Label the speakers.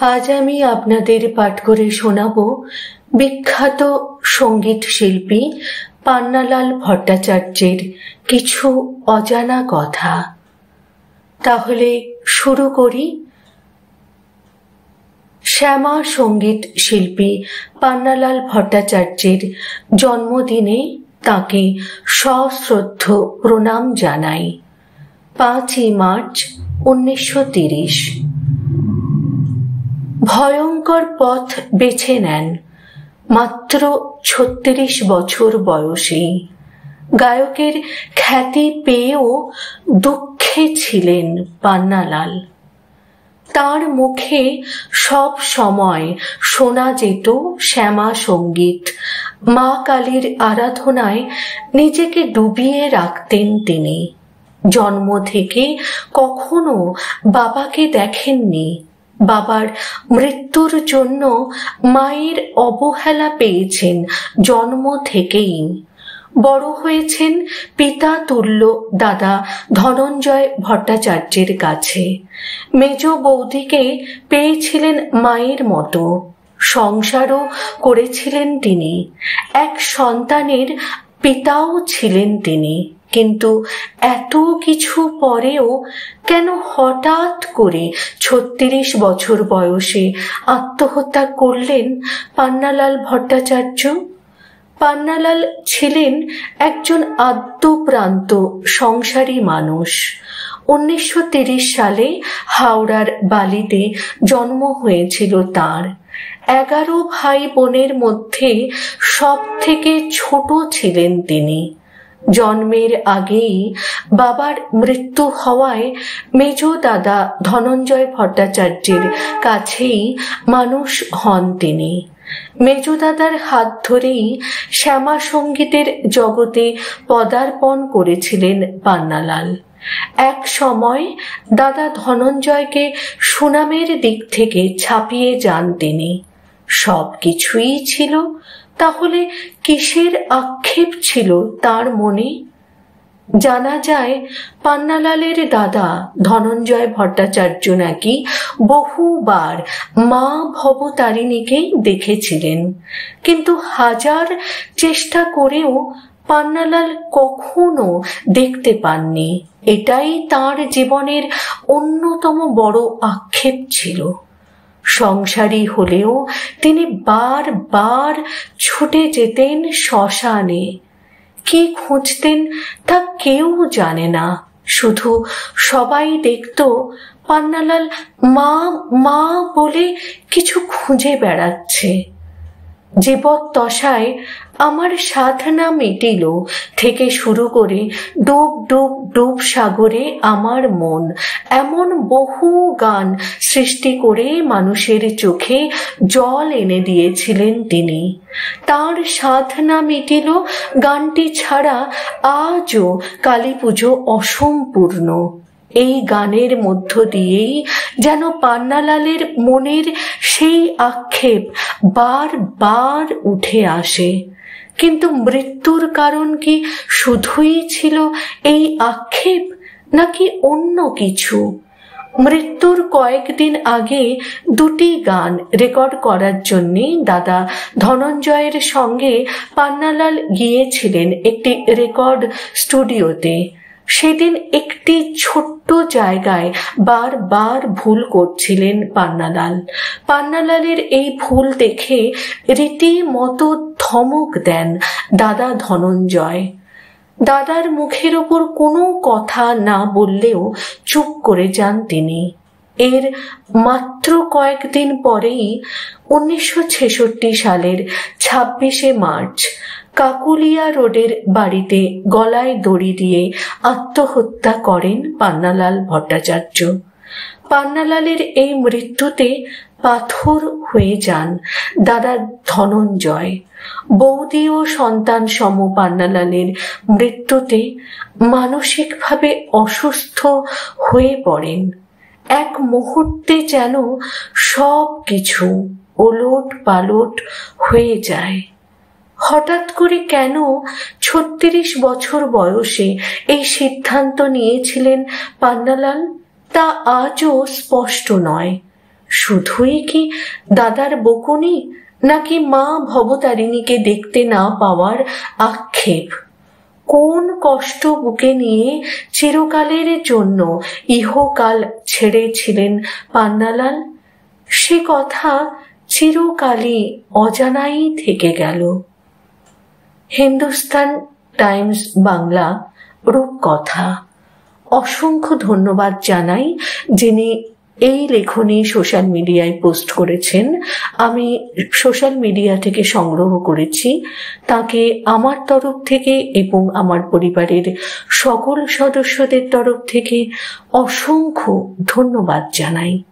Speaker 1: আজ আমি আপনাদের পাঠ করে শোনাব বিখ্যাত সঙ্গীত শিল্পী পান্নালাল ভট্টাচার্যের কিছু অজানা কথা। তাহলে শুরু করি। শ্যামা সঙ্গীত শিল্পী পান্নালাল ভট্টাচার্যের জন্মদিনে তাকে সশ্রদ্ধ প্রণাম জানাই। 5ই মার্চ 1930। ভয়ঙ্কর পথ বেছে নেন মাত্র 36 বছর বয়সেই। গায়কের খ্যাতি পেয়েও দুঃখে ছিলেন পান্নালাল। তার মুখে সব সময় শোনা যেত শ্যামা সঙ্গীত, মা কালীর আরাধনায় নিজেকে ডুবিয়ে রাখতেন তিনি। জন্ম থেকে কখনো বাবাকে দেখেননি। বাবার মৃত্যুর জন্য মায়ের অবহেলা পেয়েছেন জন্ম থেকেই। বড় হয়েছেন পিতা তুল্য দাদা ধনঞ্জয় ভট্টাচার্যের কাছে। মেজ বৌদিকে পেয়েছিলেন মায়ের মতো। সংসারও করেছিলেন তিনি। এক সন্তানের পিতাও ছিলেন তিনি। কিন্তু এত কিছু পরেও কেন হঠাৎ করে 36 বছর বয়সে আত্মহত্যা করলেন পান্নালাল ভট্টাচার্য? পান্নালাল ছিলেন একজন আদ্যপ্রান্ত সংসারী মানুষ। 1930 সালে হাওড়ার বালিতে জন্ম হয়েছিল তাঁর। 11 ভাই বোনের মধ্যে সব থেকে ছোট ছিলেন তিনি। জন্মের আগেই বাবার মৃত্যু হওয়ায় মেজ দাদা ধনঞ্জয় ভট্টাচার্যের কাছেই মানুষ হন তিনি। মেজ দাদার হাত ধরেই শ্যামা সঙ্গীতের জগতে পদার্পণ করেছিলেন পান্নালাল। এক সময় দাদা ধনঞ্জয়কে সুনামের দিক থেকে ছাপিয়ে যান তিনি। সব কিছুই ছিল, তাহলে কিসের আক্ষেপ ছিল তার মনে? জানা যায় পান্নালালের দাদা ধনঞ্জয় ভট্টাচার্য নাকি বহুবার মা ভবতারিণীকে দেখেছিলেন, কিন্তু হাজার চেষ্টা করেও পান্নালাল কখনো দেখতে পাননি। এটাই তার জীবনের অন্যতম বড় আক্ষেপ ছিল। সংসারী হলেও তিনি বারবার ছুটে যেতেন শ্মশানে। কি খুঁজতেন তা কেউ জানে না, শুধু সবাই দেখত পান্নালাল মা মা বলে কিছু খুঁজে বেড়াচ্ছে। জীবদ্দশায় আমার সাধনা মিটিল থেকে শুরু করে ডুব ডুব ডুব সাগরে আমার মন, এমন বহু গান সৃষ্টি করে মানুষের চোখে জল এনে দিয়েছিলেন তিনি। তার সাধনা মিটিল গানটি ছাড়া আজও কালী পুজো অসম্পূর্ণ। এই গানের মধ্য দিয়েই যেন পান্নালালের মনের সেই আক্ষেপ বারবার উঠে আসে। কিন্তু মৃত্যুর কারণ কি শুধুই ছিল এই আক্ষেপ, নাকি অন্য কিছু? মৃত্যুর কয়েকদিন আগে 2টি গান রেকর্ড করার জন্য দাদা ধনঞ্জয়ের সঙ্গে পান্নালাল গিয়েছিলেন একটি রেকর্ড স্টুডিওতে। সেদিন একটি ছোট্ট জায়গায় বারবার ভুল করছিলেন পান্নালাল। পান্নালালের এই ভুল দেখে রীতিমতো ধমক দেন দাদা ধনঞ্জয়। দাদার মুখের ওপর কোনো কথা না বললেও চুপ করে যান তিনি। এর মাত্র কয়েকদিন পরেই 1966 সালের 26শে মার্চ কাকুলিয়া রোডের বাড়িতে গলায় দড়ি দিয়ে আত্মহত্যা করেন পান্নালাল ভট্টাচার্য। পান্নালালের এই মৃত্যুতে পাথর হয়ে যান দাদা ধনঞ্জয়। বৌদি ও সন্তান সম পান্নালালের মৃত্যুতে মানসিকভাবে অসুস্থ হয়ে পড়েন। এক মুহূর্তে যেন সব কিছু ওলট পালট হয়ে যায়। হঠাৎ করে কেন 36 বছর বয়সে এই সিদ্ধান্ত নিয়েছিলেন পান্নালাল তা আজও স্পষ্ট নয়। শুধুই কি দাদার বকুনি, নাকি মা ভবতারিণীকে দেখতে না পাওয়ার আক্ষেপ? কোন কষ্ট বুকে নিয়ে চিরকালের জন্য ইহকাল ছেড়েছিলেন পান্নালাল, সে কথা চিরকালই অজানাই থেকে গেল। হিন্দুস্তান টাইমস বাংলা রূপকথা। অসংখ্য ধন্যবাদ জানাই যিনি এই লেখনী সোশ্যাল মিডিয়ায় পোস্ট করেছেন। আমি সোশ্যাল মিডিয়া থেকে সংগ্রহ করেছি। তাকে আমার তরফ থেকে এবং আমার পরিবারের সকল সদস্যদের তরফ থেকে অসংখ্য ধন্যবাদ জানাই।